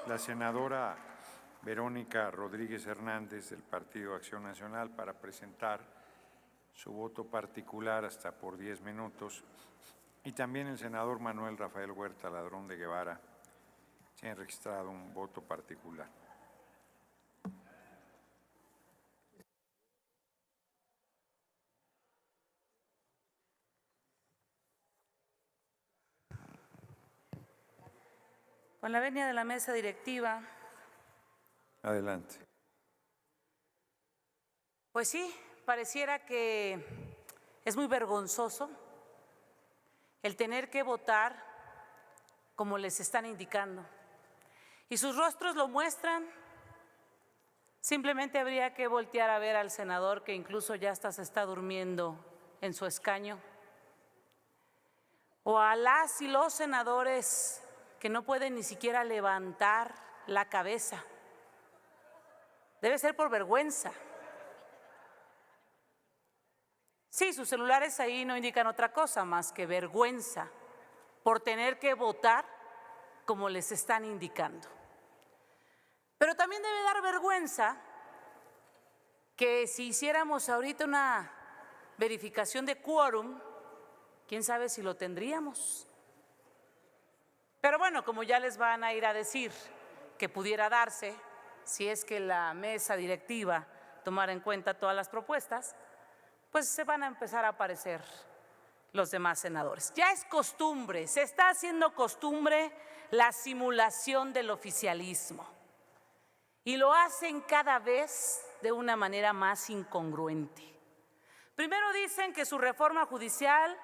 la senadora Verónica Rodríguez Hernández del Partido Acción Nacional para presentar su voto particular hasta por 10 minutos y también el senador Manuel Rafael Huerta Ladrón de Guevara tiene registrado un voto particular. Con la venia de la mesa directiva. Adelante. Pues sí, pareciera que es muy vergonzoso el tener que votar como les están indicando. Y sus rostros lo muestran. Simplemente habría que voltear a ver al senador que incluso ya hasta se está durmiendo en su escaño. O a las y los senadores que no pueden ni siquiera levantar la cabeza. Debe ser por vergüenza. Sí, sus celulares ahí no indican otra cosa más que vergüenza por tener que votar como les están indicando. Pero también debe dar vergüenza que si hiciéramos ahorita una verificación de quórum, quién sabe si lo tendríamos. Pero bueno, como ya les van a ir a decir que pudiera darse, si es que la mesa directiva tomara en cuenta todas las propuestas, pues se van a empezar a aparecer los demás senadores. Ya es costumbre, se está haciendo costumbre la simulación del oficialismo y lo hacen cada vez de una manera más incongruente. Primero dicen que su reforma judicial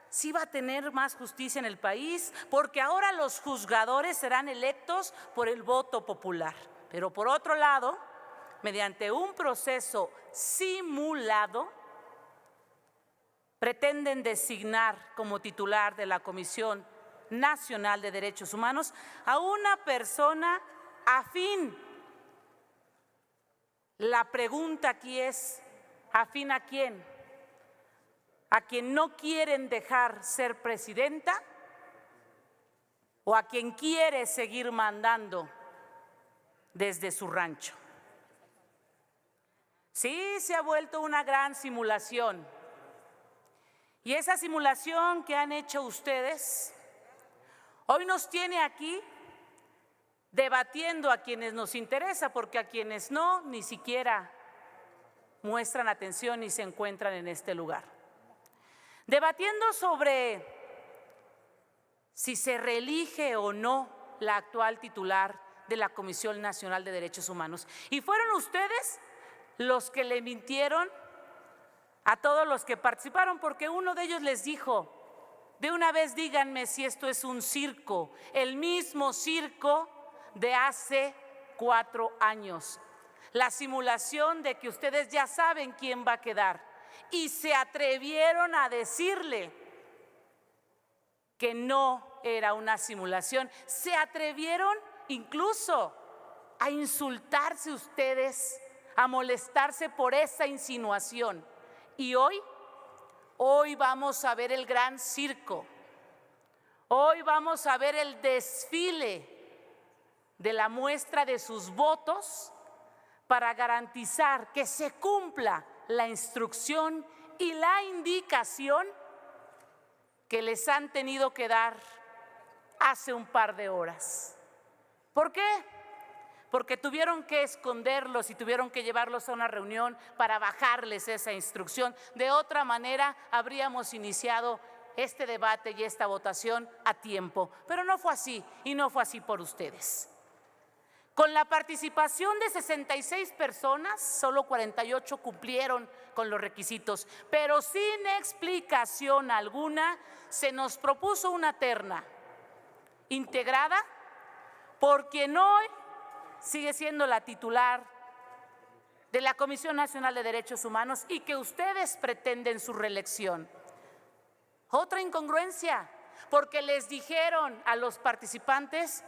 sí va a tener más justicia en el país porque ahora los juzgadores serán electos por el voto popular. Pero por otro lado, mediante un proceso simulado, pretenden designar como titular de la Comisión Nacional de Derechos Humanos a una persona afín. La pregunta aquí es, ¿afín a quién? ¿A quien no quieren dejar ser presidenta o a quien quiere seguir mandando desde su rancho? Sí, se ha vuelto una gran simulación. Y esa simulación que han hecho ustedes hoy nos tiene aquí debatiendo a quienes nos interesa, porque a quienes no, ni siquiera muestran atención ni se encuentran en este lugar. Debatiendo sobre si se reelige o no la actual titular de la Comisión Nacional de Derechos Humanos. Y fueron ustedes los que le mintieron a todos los que participaron, porque uno de ellos les dijo, de una vez díganme si esto es un circo, el mismo circo de hace 4 años. La simulación de que ustedes ya saben quién va a quedar. Y se atrevieron a decirle que no era una simulación. Se atrevieron incluso a insultarse ustedes, a molestarse por esa insinuación. Y hoy vamos a ver el gran circo. Hoy vamos a ver el desfile de la muestra de sus votos para garantizar que se cumpla la instrucción y la indicación que les han tenido que dar hace un par de horas. ¿Por qué? Porque tuvieron que esconderlos y tuvieron que llevarlos a una reunión para bajarles esa instrucción. De otra manera, habríamos iniciado este debate y esta votación a tiempo. Pero no fue así, y no fue así por ustedes. Con la participación de 66 personas, solo 48 cumplieron con los requisitos, pero sin explicación alguna se nos propuso una terna integrada por quien hoy sigue siendo la titular de la Comisión Nacional de Derechos Humanos y que ustedes pretenden su reelección. Otra incongruencia, porque les dijeron a los participantes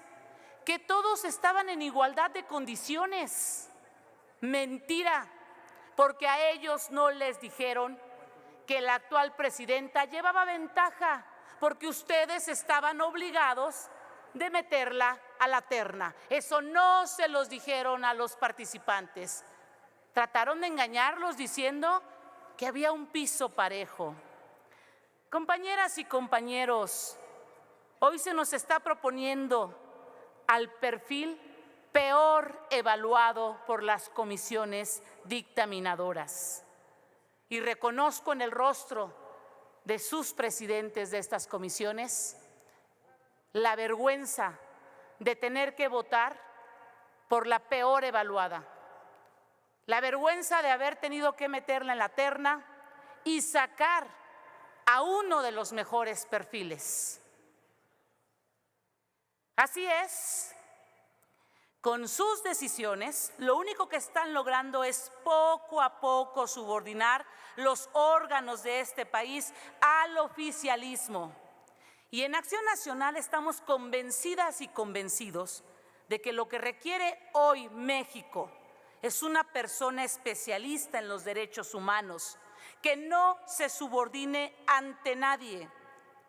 que todos estaban en igualdad de condiciones. Mentira, porque a ellos no les dijeron que la actual presidenta llevaba ventaja, porque ustedes estaban obligados de meterla a la terna. Eso no se los dijeron a los participantes. Trataron de engañarlos diciendo que había un piso parejo. Compañeras y compañeros, hoy se nos está proponiendo al perfil peor evaluado por las comisiones dictaminadoras. Y reconozco en el rostro de sus presidentes de estas comisiones la vergüenza de tener que votar por la peor evaluada, la vergüenza de haber tenido que meterla en la terna y sacar a uno de los mejores perfiles. Así es, con sus decisiones, lo único que están logrando es poco a poco subordinar los órganos de este país al oficialismo. Y en Acción Nacional estamos convencidas y convencidos de que lo que requiere hoy México es una persona especialista en los derechos humanos, que no se subordine ante nadie,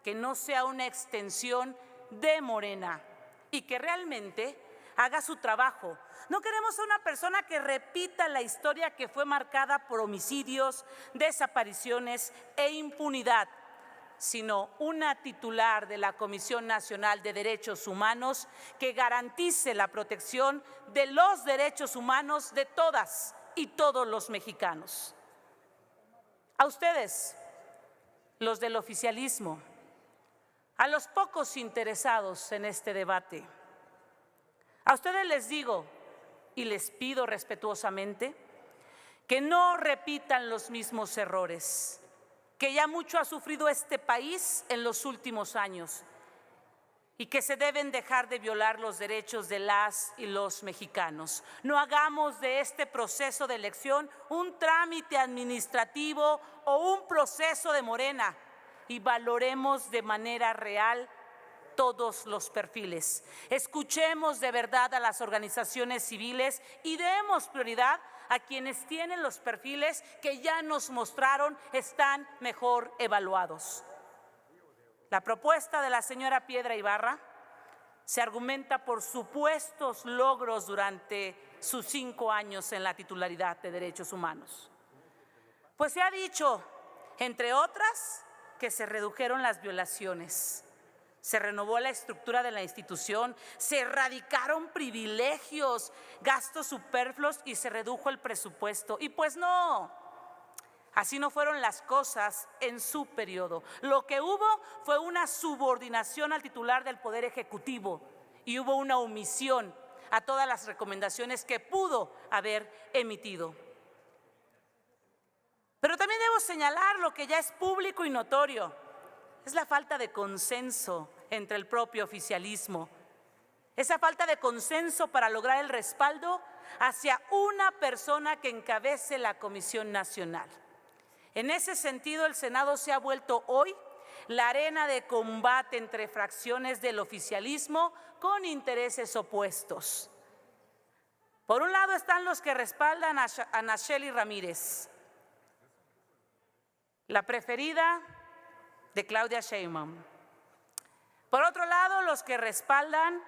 que no sea una extensión de Morena y que realmente haga su trabajo. No queremos a una persona que repita la historia que fue marcada por homicidios, desapariciones e impunidad, sino una titular de la Comisión Nacional de Derechos Humanos que garantice la protección de los derechos humanos de todas y todos los mexicanos. A ustedes, los del oficialismo, a los pocos interesados en este debate, a ustedes les digo y les pido respetuosamente que no repitan los mismos errores que ya mucho ha sufrido este país en los últimos años y que se deben dejar de violar los derechos de las y los mexicanos. No hagamos de este proceso de elección un trámite administrativo o un proceso de Morena y valoremos de manera real todos los perfiles. Escuchemos de verdad a las organizaciones civiles y demos prioridad a quienes tienen los perfiles que ya nos mostraron están mejor evaluados. La propuesta de la señora Piedra Ibarra se argumenta por supuestos logros durante sus 5 años en la titularidad de derechos humanos. Pues se ha dicho, entre otras, que se redujeron las violaciones, se renovó la estructura de la institución, se erradicaron privilegios, gastos superfluos y se redujo el presupuesto. Y pues no, así no fueron las cosas en su periodo. Lo que hubo fue una subordinación al titular del Poder Ejecutivo y hubo una omisión a todas las recomendaciones que pudo haber emitido. Pero también debo señalar lo que ya es público y notorio. Es la falta de consenso entre el propio oficialismo. Esa falta de consenso para lograr el respaldo hacia una persona que encabece la Comisión Nacional. En ese sentido, el Senado se ha vuelto hoy la arena de combate entre fracciones del oficialismo con intereses opuestos. Por un lado están los que respaldan a Nacheli Ramírez, la preferida de Claudia Sheinbaum. Por otro lado, los que respaldan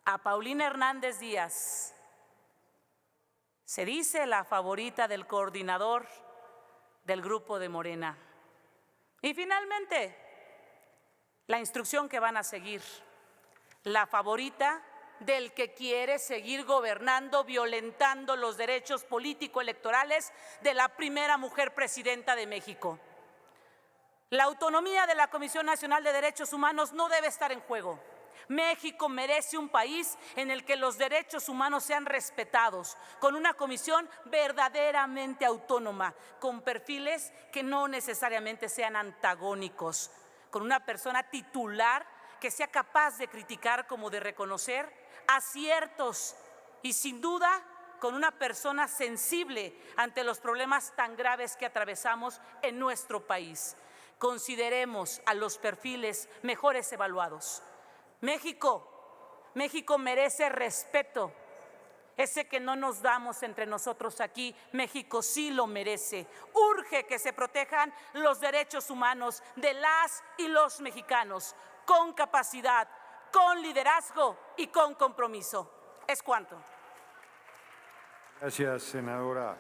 a Paulina Hernández Díaz. Se dice la favorita del coordinador del grupo de Morena. Y finalmente, la instrucción que van a seguir, la favorita del que quiere seguir gobernando, violentando los derechos político-electorales de la primera mujer presidenta de México. La autonomía de la Comisión Nacional de Derechos Humanos no debe estar en juego. México merece un país en el que los derechos humanos sean respetados, con una comisión verdaderamente autónoma, con perfiles que no necesariamente sean antagónicos, con una persona titular que sea capaz de criticar como de reconocer aciertos y sin duda con una persona sensible ante los problemas tan graves que atravesamos en nuestro país. Consideremos a los perfiles mejores evaluados. México merece respeto, ese que no nos damos entre nosotros aquí. México sí lo merece. Urge que se protejan los derechos humanos de las y los mexicanos con capacidad, con liderazgo y con compromiso. Es cuanto. Gracias, senadora